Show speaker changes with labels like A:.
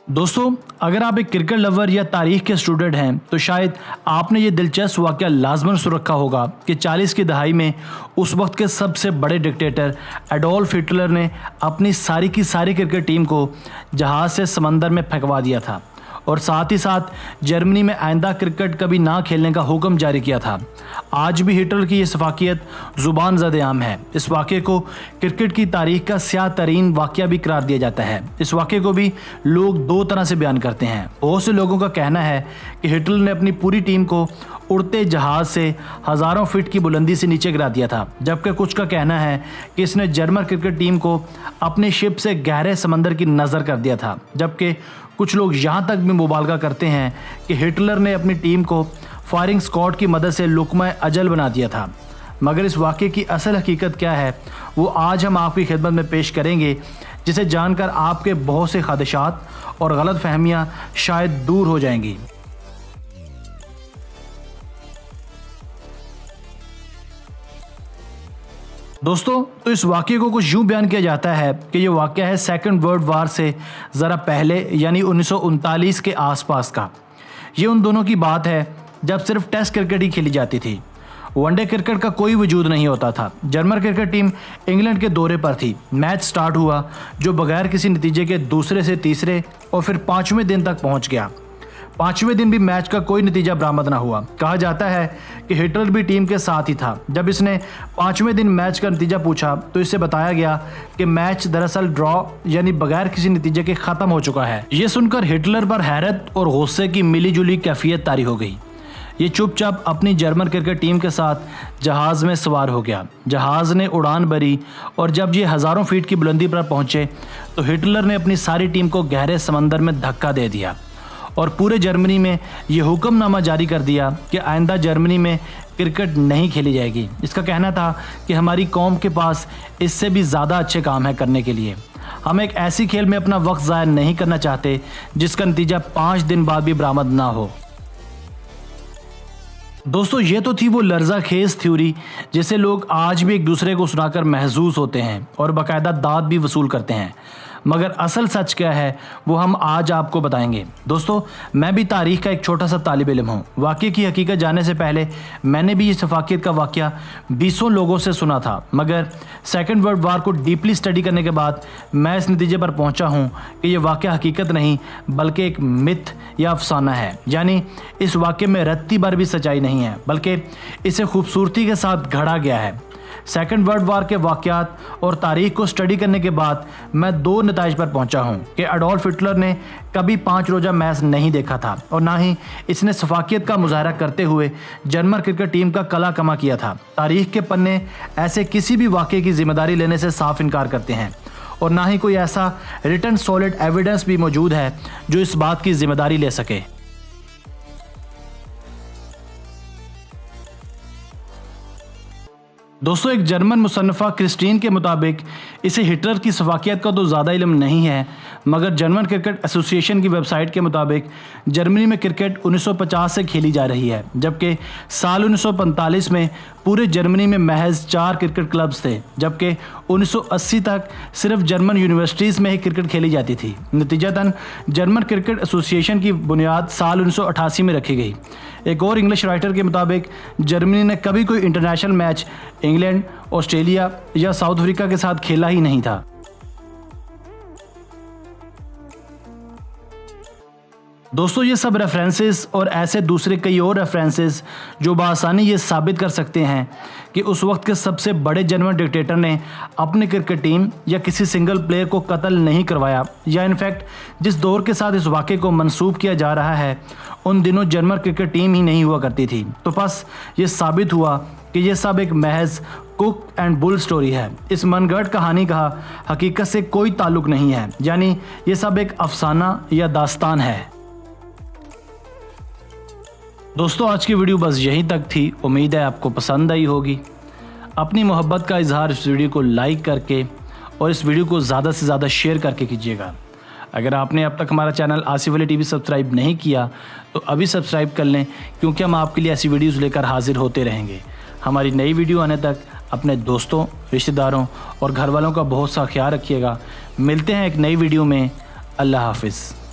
A: दोस्तों, अगर आप एक क्रिकेट लवर या तारीख के स्टूडेंट हैं तो शायद आपने ये दिलचस्प वाक़या लाज़मन सुन रखा होगा कि 40 की दहाई में उस वक्त के सबसे बड़े डिक्टेटर एडोल्फ हिटलर ने अपनी सारी की सारी क्रिकेट टीम को जहाज़ से समंदर में फेंकवा दिया था और साथ ही साथ जर्मनी में आइंदा क्रिकेट कभी ना खेलने का हुक्म जारी किया था। आज भी हिटलर की ये सफाकियत ज़ुबान ज़द-ए-आम है। इस वाक़े को क्रिकेट की तारीख का स्याह तरीन वाक़या भी करार दिया जाता है। इस वाक़े को भी लोग दो तरह से बयान करते हैं। बहुत से लोगों का कहना है कि हिटलर ने अपनी पूरी टीम को उड़ते जहाज़ से हज़ारों फीट की बुलंदी से नीचे गिरा दिया था, जबकि कुछ का कहना है कि इसने जर्मन क्रिकेट टीम को अपनी शिप से गहरे समंदर की नज़र कर दिया था। जबकि कुछ लोग यहाँ तक भी मुबालगा करते हैं कि हिटलर ने अपनी टीम को फायरिंग स्क्वाड की मदद से लुक़मा अजल बना दिया था। मगर इस वाक़े की असल हकीकत क्या है वो आज हम आपकी खिदमत में पेश करेंगे, जिसे जानकर आपके बहुत से ख़दशात और गलत फहमियाँ शायद दूर हो जाएंगी। दोस्तों, तो इस वाक़े को कुछ यूँ बयान किया जाता है कि ये वाक़या है सेकंड वर्ल्ड वार से ज़रा पहले यानी 1939 के आसपास का। ये उन दोनों की बात है जब सिर्फ टेस्ट क्रिकेट ही खेली जाती थी। वनडे क्रिकेट का कोई वजूद नहीं होता था। जर्मन क्रिकेट टीम इंग्लैंड के दौरे पर थी। मैच स्टार्ट हुआ जो बगैर किसी नतीजे के दूसरे से तीसरे और फिर 5वें दिन तक पहुँच गया। 5वें दिन भी मैच का कोई नतीजा बरामद ना हुआ। कहा जाता है कि हिटलर भी टीम के साथ ही था। जब इसने 5वें दिन मैच का नतीजा पूछा तो इससे बताया गया कि मैच दरअसल ड्रॉ यानी बगैर किसी नतीजे के ख़त्म हो चुका है। ये सुनकर हिटलर पर हैरत और गुस्से की मिलीजुली कैफियत तारी हो गई। ये चुपचाप अपनी जर्मन क्रिकेट टीम के साथ जहाज़ में सवार हो गया। जहाज़ ने उड़ान भरी और जब ये हज़ारों फीट की बुलंदी पर पहुँचे तो हिटलर ने अपनी सारी टीम को गहरे समंदर में धक्का दे दिया और पूरे जर्मनी में ये हुक्मनामा जारी कर दिया कि आइंदा जर्मनी में क्रिकेट नहीं खेली जाएगी। इसका कहना था कि हमारी कौम के पास इससे भी ज़्यादा अच्छे काम है करने के लिए। हम एक ऐसी खेल में अपना वक्त ज़ाया नहीं करना चाहते जिसका नतीजा 5 दिन बाद भी बरामद ना हो। दोस्तों, ये तो थी वो लर्जा खेज थ्योरी जिसे लोग आज भी एक दूसरे को सुनाकर महसूस होते हैं और बाकायदा दाद भी वसूल करते हैं। मगर असल सच क्या है वो हम आज आपको बताएंगे। दोस्तों, मैं भी तारीख का एक छोटा सा तालिब इल्म हूँ। वाक़े की हकीकत जानने से पहले मैंने भी इस सफाकियत का वाक़या 20 लोगों से सुना था, मगर सेकंड वर्ल्ड वार को डीपली स्टडी करने के बाद मैं इस नतीजे पर पहुँचा हूँ कि ये वाक़या हकीकत नहीं बल्कि एक मिथ या अफसाना है। यानी इस वाक़े में रत्ती भर भी सच्चाई नहीं है, बल्कि इसे खूबसूरती के साथ गढ़ा गया है। सेकंड वर्ल्ड वार के वाक़यात और तारीख को स्टडी करने के बाद मैं 2 नताइज पर पहुंचा हूं कि एडोल्फ हिटलर ने कभी 5 रोज़ा मैच नहीं देखा था और ना ही इसने सफाकियत का मुजाहरा करते हुए जर्मन क्रिकेट टीम का कला कमा किया था। तारीख के पन्ने ऐसे किसी भी वाक़े की जिम्मेदारी लेने से साफ इनकार करते हैं और ना ही कोई ऐसा रिटन सॉलिड एविडेंस भी मौजूद है जो इस बात की जिम्मेदारी ले सके। दोस्तों, एक जर्मन मुसन्नफ़ा क्रिस्टीन के मुताबिक इसे हिटलर की सफाकियत का तो ज़्यादा इल्म नहीं है, मगर जर्मन क्रिकेट एसोसिएशन की वेबसाइट के मुताबिक जर्मनी में क्रिकेट 1950 से खेली जा रही है, जबकि साल 1945 में पूरे जर्मनी में महज 4 क्रिकेट क्लब्स थे, जबकि 1980 तक सिर्फ जर्मन यूनिवर्सिटीज़ में ही क्रिकेट खेली जाती थी। नतीजतन जर्मन क्रिकेट एसोसिएशन की बुनियाद साल 1988 में रखी गई। एक और इंग्लिश राइटर के मुताबिक जर्मनी ने कभी कोई इंटरनेशनल मैच इंग्लैंड, ऑस्ट्रेलिया या साउथ अफ्रीका के साथ खेला ही नहीं था। दोस्तों, ये सब रेफरेंसेस और ऐसे दूसरे कई और रेफरेंसेस जो बआसानी ये साबित कर सकते हैं कि उस वक्त के सबसे बड़े जर्मन डिक्टेटर ने अपनी क्रिकेट टीम या किसी सिंगल प्लेयर को कत्ल नहीं करवाया, या इनफैक्ट जिस दौर के साथ इस वाक़े को मंसूब किया जा रहा है उन दिनों जर्मन क्रिकेट टीम ही नहीं हुआ करती थी। तो बस ये साबित हुआ कि ये सब एक महज कुक एंड बुल स्टोरी है। इस मनगढ़ंत कहानी का हकीकत से कोई ताल्लुक नहीं है, यानी ये सब एक अफसाना या दास्तान है। दोस्तों, आज की वीडियो बस यहीं तक थी। उम्मीद है आपको पसंद आई होगी। अपनी मोहब्बत का इजहार इस वीडियो को लाइक करके और इस वीडियो को ज़्यादा से ज़्यादा शेयर करके कीजिएगा। अगर आपने अब तक हमारा channel Asif Ali TV subscribe नहीं किया तो अभी सब्सक्राइब कर लें, क्योंकि हम आपके लिए ऐसी वीडियोज़ लेकर हाजिर होते रहेंगे। हमारी नई वीडियो आने तक अपने दोस्तों, रिश्तेदारों और घर वालों का बहुत सा ख्याल रखिएगा। मिलते हैं एक नई वीडियो में। अल्लाह हाफिज़।